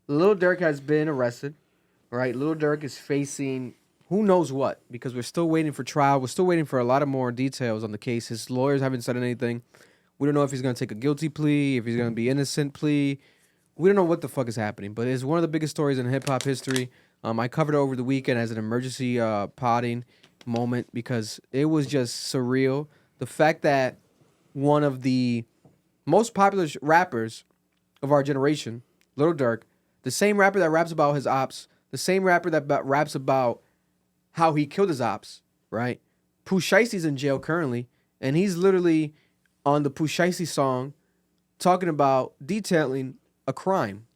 Lil Durk has been arrested, right? Lil Durk is facing who knows what because we're still waiting for trial. We're still waiting for a lot of more details on the case. His lawyers haven't said anything. We don't know if he's going to take a guilty plea, if he's going to be innocent plea. We don't know what the fuck is happening, but it's one of the biggest stories in hip-hop history. I covered it over the weekend as an emergency potting moment because it was just surreal. The fact that one of the most popular rappers of our generation, Lil Durk, the same rapper that raps about his ops, the same rapper that raps about how he killed his ops, right? Pooh Shiesty's in jail currently, and he's literally on the Pooh Shiesty song talking about detailing a crime,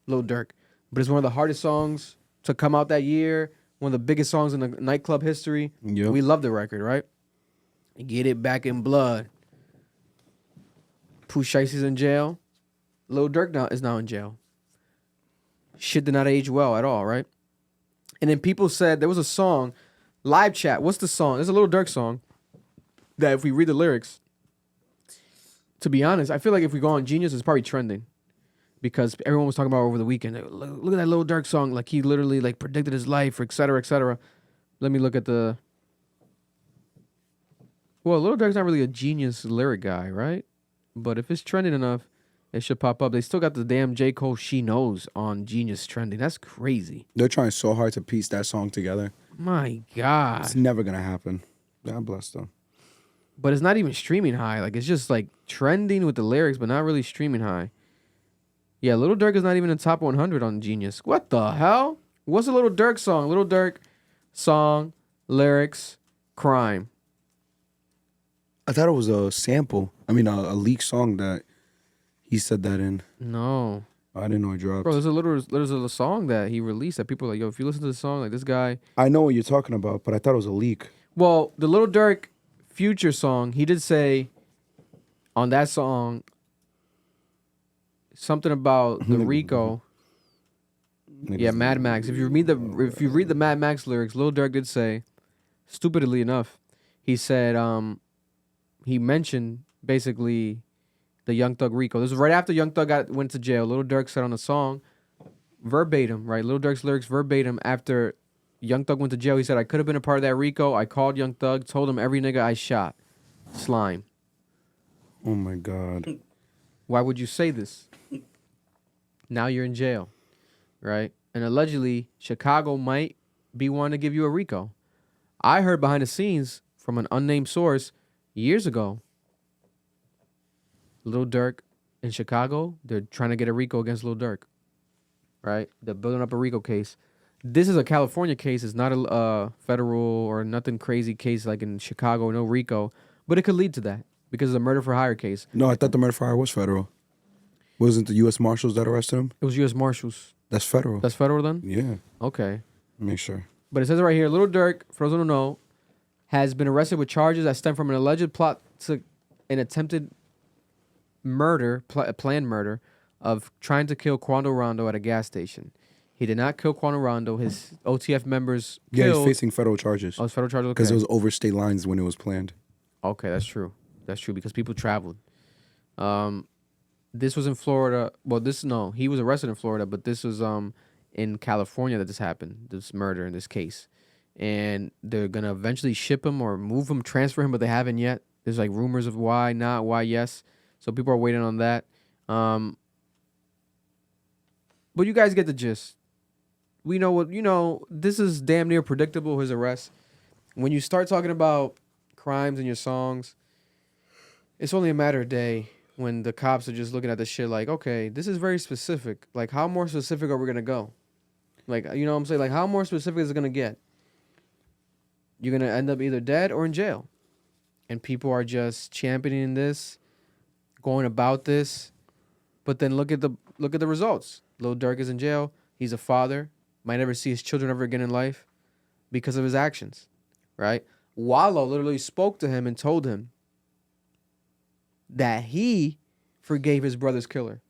Lil Durk. But it's one of the hardest songs to come out that year, one of the biggest songs in the nightclub history. Yep. We love the record, right? Get it back in blood. Pooh Shiesty's in jail. Lil Durk is now in jail. Shit did not age well at all, right? And then people said there was a song, live chat. What's the song? There's a Lil Durk song that if we read the lyrics, to be honest, I feel like if we go on Genius, it's probably trending because everyone was talking about it over the weekend. Look at that Lil Durk song, like he literally like predicted his life, et cetera, et cetera. Let me look at the. Well, Lil Durk's not really a Genius lyric guy, right? But if it's trending enough, it should pop up. They still got the damn J. Cole She Knows on Genius trending. That's crazy. They're trying so hard to piece that song together. My God. It's never going to happen. God bless them. But it's not even streaming high. Like, it's just, like, trending with the lyrics, but not really streaming high. Yeah, Lil Durk is not even in the top 100 on Genius. What the hell? What's a Lil Durk song? Lil Durk song, lyrics, crime. I thought it was a sample. I mean, a leaked song that he said that in. No. I didn't know it dropped. Bro, there's a song that he released that people are like, yo, if you listen to the song, like, this guy. I know what you're talking about, but I thought it was a leak. Well, the Lil Durk Future song, he did say on that song something about the RICO. Yeah, Mad Max. If you read the Mad Max lyrics, Lil Durk did say, stupidly enough, he said he mentioned basically the Young Thug RICO. This was right after Young Thug went to jail. Lil Durk said on the song verbatim, right? Lil Durk's lyrics verbatim after Young Thug went to jail. He said, I could have been a part of that RICO. I called Young Thug, told him every nigga I shot. Slime. Oh, my God. Why would you say this? Now you're in jail, right? And allegedly, Chicago might be wanting to give you a RICO. I heard behind the scenes from an unnamed source years ago, Lil Durk in Chicago, they're trying to get a RICO against Lil Durk, right? They're building up a RICO case. This is a California case. It's not a federal or nothing crazy case like in Chicago, no RICO. But it could lead to that because it's a murder for hire case. No, I thought the murder for hire was federal. Wasn't the U.S. Marshals that arrested him? It was U.S. Marshals. That's federal. That's federal then? Yeah. Okay. Make sure. But it says right here, Lil Durk, for those who don't know, has been arrested with charges that stem from an alleged plot to an attempted murder, planned murder, of trying to kill Quando Rondo at a gas station. He did not kill Quando Rondo. His OTF members killed. Yeah, he's facing federal charges. Oh, it's federal charges? Because Okay. it was over state lines when it was planned. Okay, that's true. That's true because people traveled. This was in Florida. Well, he was arrested in Florida, but this was in California that this happened, this murder in this case. And they're going to eventually ship him or move him, transfer him, but they haven't yet. There's like rumors of why not, why yes. So people are waiting on that. But you guys get the gist. We know this is damn near predictable, his arrest. When you start talking about crimes in your songs, it's only a matter of day when the cops are just looking at this shit like, okay, this is very specific. Like, how more specific are we going to go? Like, you know what I'm saying? Like, how more specific is it going to get? You're going to end up either dead or in jail. And people are just championing this, going about this. But then look at the results. Lil Durk is in jail. He's a father. Might never see his children ever again in life because of his actions, right? Wallow literally spoke to him and told him that he forgave his brother's killer.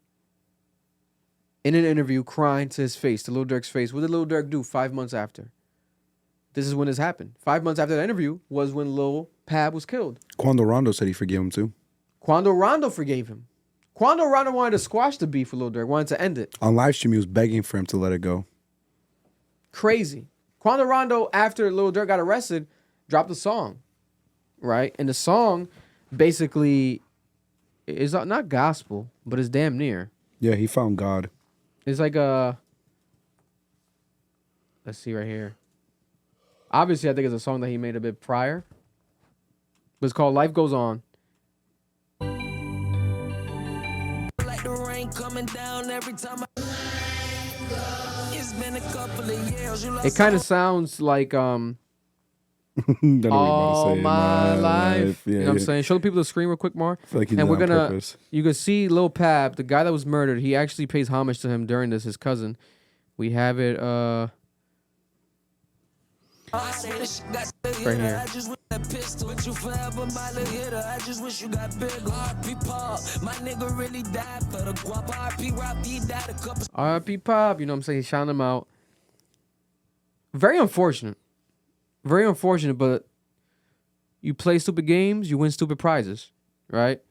In an interview, crying to his face, to Lil Durk's face. What did Lil Durk do 5 months after? This is when this happened. 5 months after that interview was when Lil Pab was killed. Quando Rondo said he forgave him too. Quando Rondo forgave him. Quando Rondo wanted to squash the beef with Lil Durk, wanted to end it. On live stream, he was begging for him to let it go. Crazy. Quando Rondo, after Lil Durk got arrested, dropped a song, right? And the song basically is not gospel, but it's damn near. Yeah, he found God. It's like a... Let's see right here. Obviously, I think it's a song that he made a bit prior. But it's called Life Goes On. Like the rain coming down every time it's been a couple of years. It kind of sounds like Don't know what you're about to all say. my life. Yeah, You know what I'm saying? Show the people the screen real quick, Mar. I feel like he And did we're that on gonna, purpose. you can see Lil Pab, the guy that was murdered. He actually pays homage to him during this. His cousin. We have it. Right here. R.I.P. Pop, you know what I'm saying? He's shouting him out. Very unfortunate. Very unfortunate, but you play stupid games, you win stupid prizes, right?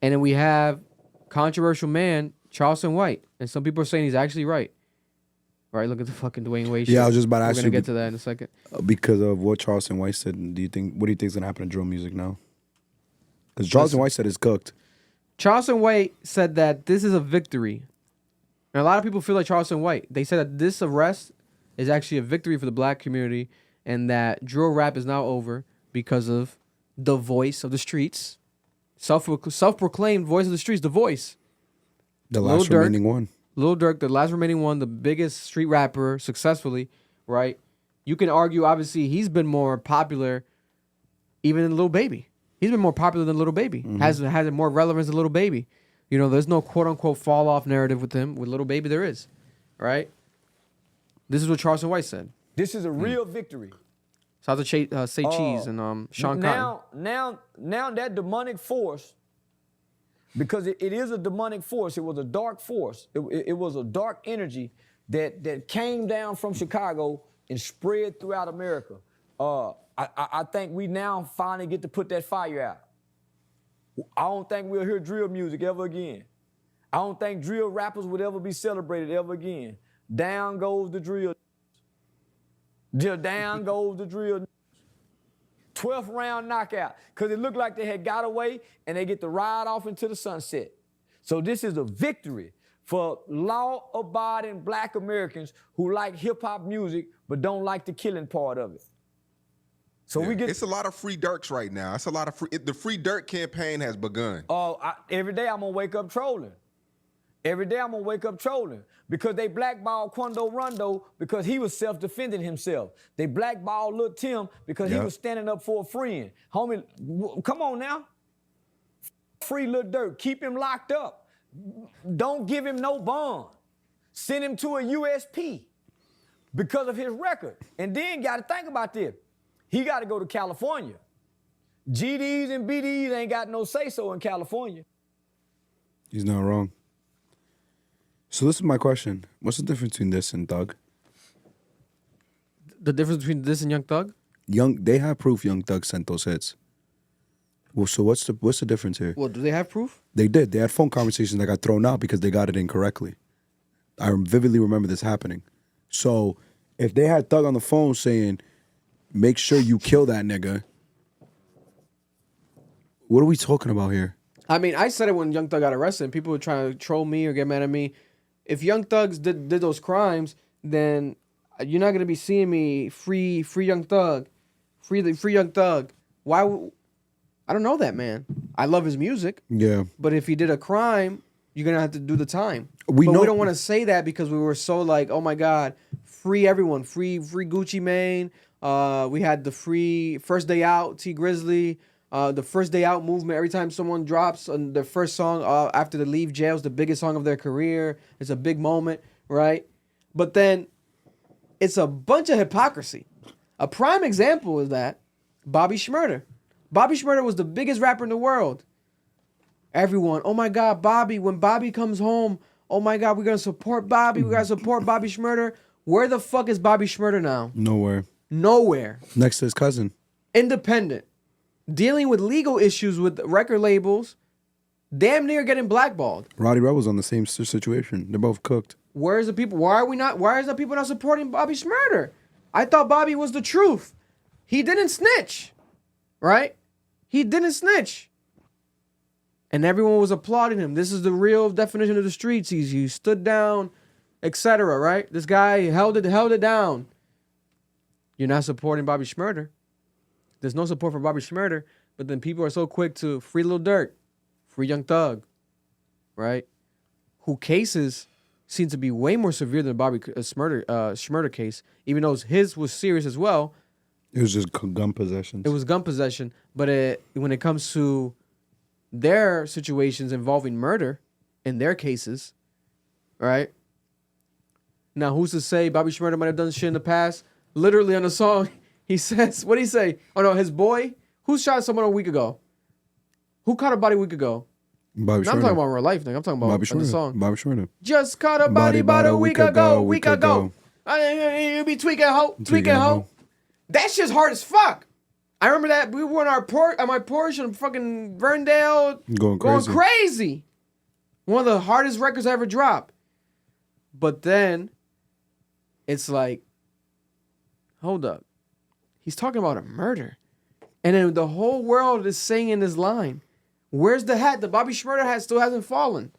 And then we have controversial man, Charleston White. And some people are saying he's actually right. Right, look at the fucking Dwayne Wade shit. Yeah, I was just about to We're ask gonna you get to that in a second. because of what Charleston White said. What do you think is gonna happen to drill music now? Because Charleston White said it's cooked. Charleston White said that this is a victory. And a lot of people feel like Charleston White. They said that this arrest is actually a victory for the black community and that drill rap is now over because of the voice of the streets. Self-proclaimed voice of the streets, the voice. The last Lil Durk. remaining one. Lil Durk, the last remaining one, the biggest street rapper successfully, right? You can argue, obviously, he's been more popular even than Lil Baby. He's been more popular than Lil Baby. Mm-hmm. Has more relevance than Lil Baby. You know, there's no quote-unquote fall-off narrative with him. With Lil Baby, there is, right? This is what Charleston White said. This is a real victory. Shout out to Say Cheese and Sean Cotton. Now that demonic force, because it is a demonic force, it was a dark force. It was a dark energy that came down from Chicago and spread throughout America. I think we now finally get to put that fire out. I don't think we'll hear drill music ever again. I don't think drill rappers would ever be celebrated ever again. Down goes the drill. Down goes the drill. 12th round knockout. Because it looked like they had got away and they get to ride off into the sunset. So this is a victory for law-abiding black Americans who like hip-hop music but don't like the killing part of it. So Yeah, we get... It's a lot of free Durks right now. It's a lot of the free Durk campaign has begun. Every day I'm going to wake up trolling. Every day I'm going to wake up trolling because they blackballed Quando Rondo because he was self-defending himself. They blackballed Lil Tim because he was standing up for a friend. Homie, come on now. Free Lil Durk. Keep him locked up. Don't give him no bond. Send him to a USP because of his record. And then got to think about this. He got to go to California. GDs and BDs ain't got no say-so in California. He's not wrong. So this is my question. What's the difference between this and Thug? The difference between this and Young Thug? They have proof Young Thug sent those hits. Well, so what's the difference here? Well, do they have proof? They did. They had phone conversations that got thrown out because they got it incorrectly. I vividly remember this happening. So if they had Thug on the phone saying, make sure you kill that nigga, what are we talking about here? I mean, I said it when Young Thug got arrested and people were trying to troll me or get mad at me. If Young Thugs did those crimes, then you're not going to be seeing me free Young Thug. Free Young Thug. Why? I don't know that man. I love his music. Yeah. But if he did a crime, you're going to have to do the time. We don't want to say that because we were so like, oh my God, free everyone. Free Gucci Mane. We had the free First Day Out, T Grizzly. The First Day Out movement, every time someone drops their first song after they leave jail, is the biggest song of their career. It's a big moment, right? But then it's a bunch of hypocrisy. A prime example is that Bobby Shmurda. Bobby Shmurda was the biggest rapper in the world. Everyone, oh my God, Bobby, when Bobby comes home, oh my God, we're going to support Bobby. We got to support Bobby Shmurda. Where the fuck is Bobby Shmurda now? Nowhere. Nowhere. Next to his cousin. Independent. Dealing with legal issues with record labels damn near getting blackballed. Roddy Rebel's on the same situation. They're both cooked. Where's the people? Why is the people not supporting Bobby Shmurda? I thought Bobby was the truth. He didn't snitch, right? He didn't snitch. And everyone was applauding him. This is the real definition of the streets. He stood down, etc. Right? This guy held it down. You're not supporting Bobby Shmurda. There's no support for Bobby Shmurda, but then people are so quick to free Lil Durk, free Young Thug, right? Who cases seem to be way more severe than Bobby Shmurda case, even though his was serious as well. It was just gun possession. It was gun possession, but when it comes to their situations involving murder in their cases, right? Now, who's to say Bobby Shmurda might have done shit in the past? Literally on the song, he says, what did he say? Oh no, his boy, who shot someone a week ago? Who caught a body a week ago? Bobby No, I'm talking about real life, nigga. I'm talking about Bobby on the Shmurda. song. Bobby Shmurda. Just caught a body about a week ago. You be tweaking, ho. That shit's hard as fuck. I remember that we were on my porch in fucking Verndale, Going crazy. One of the hardest records I ever dropped. But then it's like, hold up. He's talking about a murder. And then the whole world is saying this line. Where's the hat? The Bobby Shmurda hat still hasn't fallen.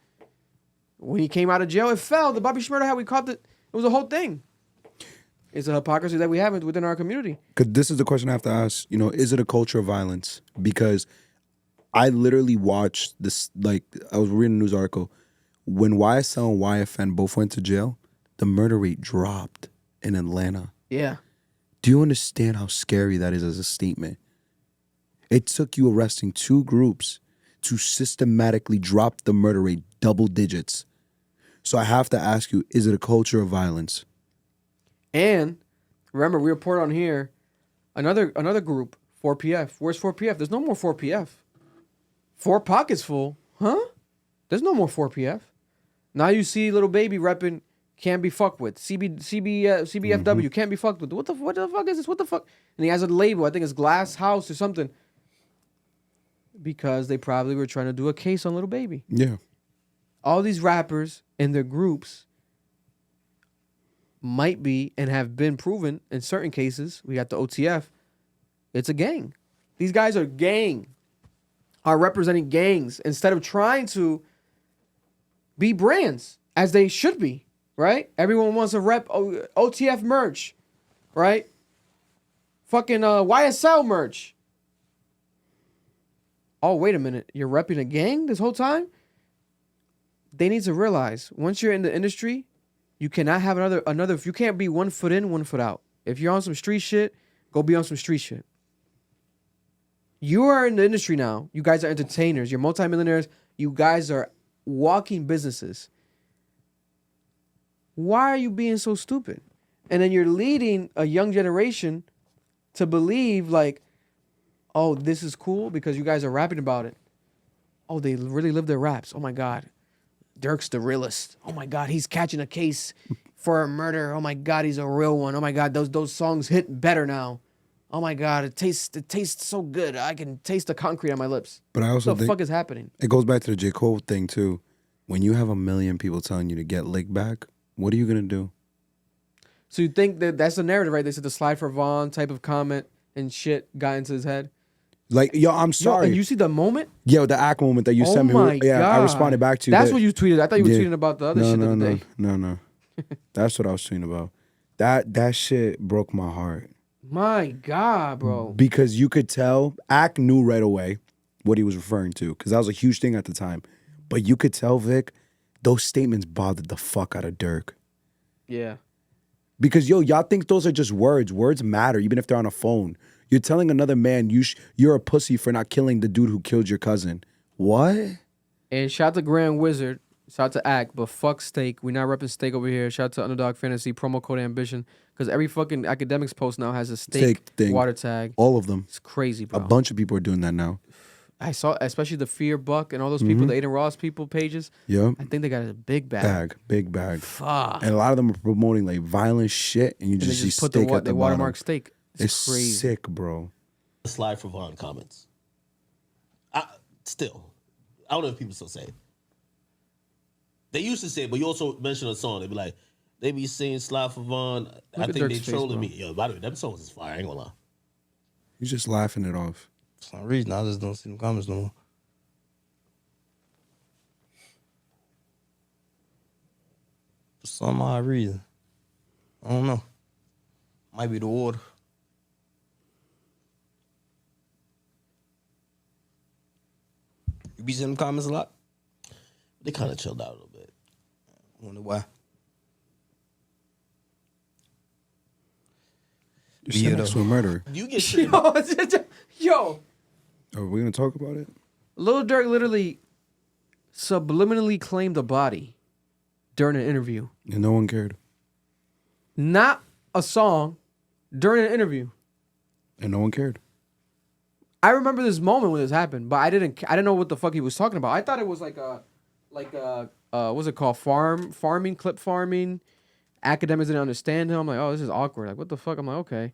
When he came out of jail, it fell. The Bobby Shmurda hat, we caught it. It was a whole thing. It's a hypocrisy that we have within our community. Because this is the question I have to ask. You know, is it a culture of violence? Because I literally watched this, like, I was reading a news article. When YSL and YFN both went to jail, the murder rate dropped in Atlanta. Yeah. Do you understand how scary that is as a statement? It took you arresting two groups to systematically drop the murder rate double digits. So I have to ask you, is it a culture of violence? And remember, we report on here another group, 4PF. Where's 4PF? There's no more 4PF. 4 pockets full. Huh? There's no more 4PF. Now you see little baby repping can't be fucked with. CBFW can't be fucked with. What the fuck is this? What the fuck? And he has a label. I think it's Glass House or something. Because they probably were trying to do a case on little baby. Yeah. All these rappers and their groups might be and have been proven in certain cases. We got the OTF. It's a gang. These guys are representing gangs instead of trying to be brands as they should be, right? Everyone wants to rep OTF merch, right? Fucking YSL merch. Oh, wait a minute. You're repping a gang this whole time? They need to realize once you're in the industry, you cannot have another. You can't be 1 foot in, 1 foot out. If you're on some street shit, go be on some street shit. You are in the industry now. You guys are entertainers. You're multimillionaires. You guys are walking businesses. Why are you being so stupid? And then you're leading a young generation to believe like, oh, this is cool because you guys are rapping about it. Oh, they really live their raps. Oh my God. Durk's the realist. Oh my God, he's catching a case for a murder. Oh my God, he's a real one. Oh my God, those songs hit better now. Oh my God, it tastes so good. I can taste the concrete on my lips. But I also what the think fuck is happening? it goes back to the J. Cole thing too. When you have 1 million people telling you to get licked back, what are you gonna do? So you think that's the narrative, right? They said the slide for Vaughn type of comment and shit got into his head. Like, yo, I'm Yo, sorry. and you see the moment? Yo, the act moment that you sent me. My Yeah, God. I responded back to you. That's what you tweeted. I thought you were Yeah. tweeting about the other shit the other day. No. That's what I was tweeting about. That shit broke my heart. My God, bro. Because you could tell, Ack knew right away what he was referring to, because that was a huge thing at the time. But you could tell, Vic, those statements bothered the fuck out of Durk. Yeah. Because, yo, y'all think those are just words. Words matter, even if they're on a phone. You're telling another man you're a pussy for not killing the dude who killed your cousin. What? And shout out to Grand Wizard. Shout out to Act, but fuck Steak. We not repping Steak over here. Shout out to Underdog Fantasy, promo code Ambition. Because every fucking academics post now has a steak thing. water tag. All of them. It's crazy, bro. A bunch of people are doing that now. I saw, especially the Fear Buck and all those people, the Aiden Ross people pages. Yep. I think they got a big bag. Big bag. Fuck. And a lot of them are promoting like violent shit, and you And they just see just put steak the at the bottom. watermark steak. It's crazy. sick, bro. Slide for Vaughn comments. Still, I don't know if people still say it. They used to say it, but you also mentioned a song. They be like, they be saying Slide for Vaughn. I at think they Dirk's face, trolling bro. me. Yo, by the way, them songs is fire. I ain't gonna lie. He's just laughing it off. For some reason, I just don't see them comments no more. For some odd reason. I don't know. Might be the water. You be seeing them comments a lot? They kind of chilled out a little bit. I wonder why. You're sitting next to a murderer. You get shit. Yo, Are we gonna talk about it? Lil Durk literally subliminally claimed a body during an interview. And no one cared. Not a song, during an interview. And no one cared. I remember this moment when this happened, but I didn't know what the fuck he was talking about. I thought it was like what's it called? Clip farming. Academics didn't understand him. I'm like, oh, this is awkward. Like, what the fuck? I'm like, okay.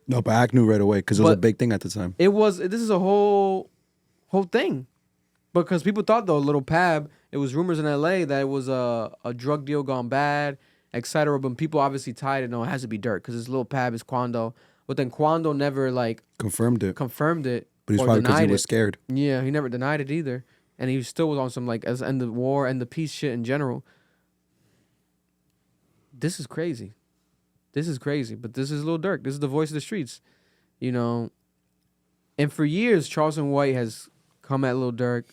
No, but Ack knew right away because it was a But- big thing at the time. This is a whole thing. Because people thought though, Little Pab, it was rumors in LA that it was a drug deal gone bad, etc. But people obviously tied it, no, it has to be Durk, because it's Lil Pab, it's Quando. But then Quando never like Confirmed it. confirmed it. But he's or probably because he denied was it. scared. Yeah, he never denied it either. And he still was on some like as end the war and the peace shit in general. This is crazy. This is crazy. But this is Lil Durk. This is the voice of the streets. You know. And for years, Charleston White has come at Lil Durk,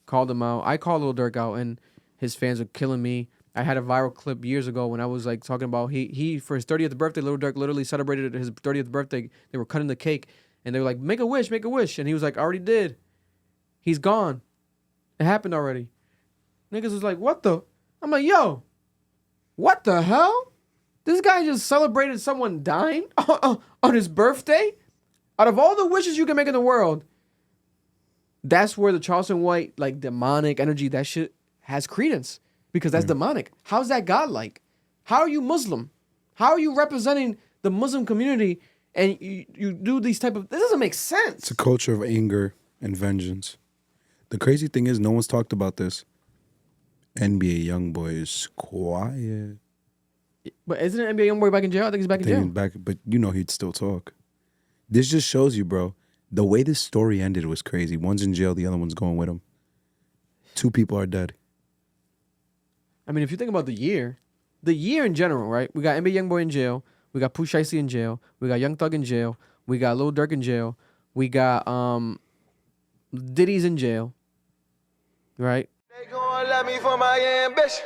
called him out. I called Lil Durk out and his fans are killing me. I had a viral clip years ago when I was like talking about he for his 30th birthday, Lil Durk literally celebrated his 30th birthday. They were cutting the cake and they were like, make a wish. And he was like, I already did. He's gone. It happened already. Niggas was like, what the? I'm like, yo, what the hell? This guy just celebrated someone dying on his birthday? Out of all the wishes you can make in the world, that's where the Charleston White, like, demonic energy, that shit has credence. Because that's demonic. How's that godlike? How are you Muslim? How are you representing the Muslim community and you do these type of... This doesn't make sense. It's a culture of anger and vengeance. The crazy thing is, no one's talked about this. NBA YoungBoy is quiet. But isn't it NBA YoungBoy back in jail? I think he's back in jail. But you know he'd still talk. This just shows you, bro. The way this story ended was crazy. One's in jail, the other one's going with him. 2 people are dead. I mean, if you think about the year in general, right? We got NBA YoungBoy in jail. We got Pooh Shiesty in jail. We got Young Thug in jail. We got Lil Durk in jail. We got Diddy's in jail. Right? They gon' love me for my ambition.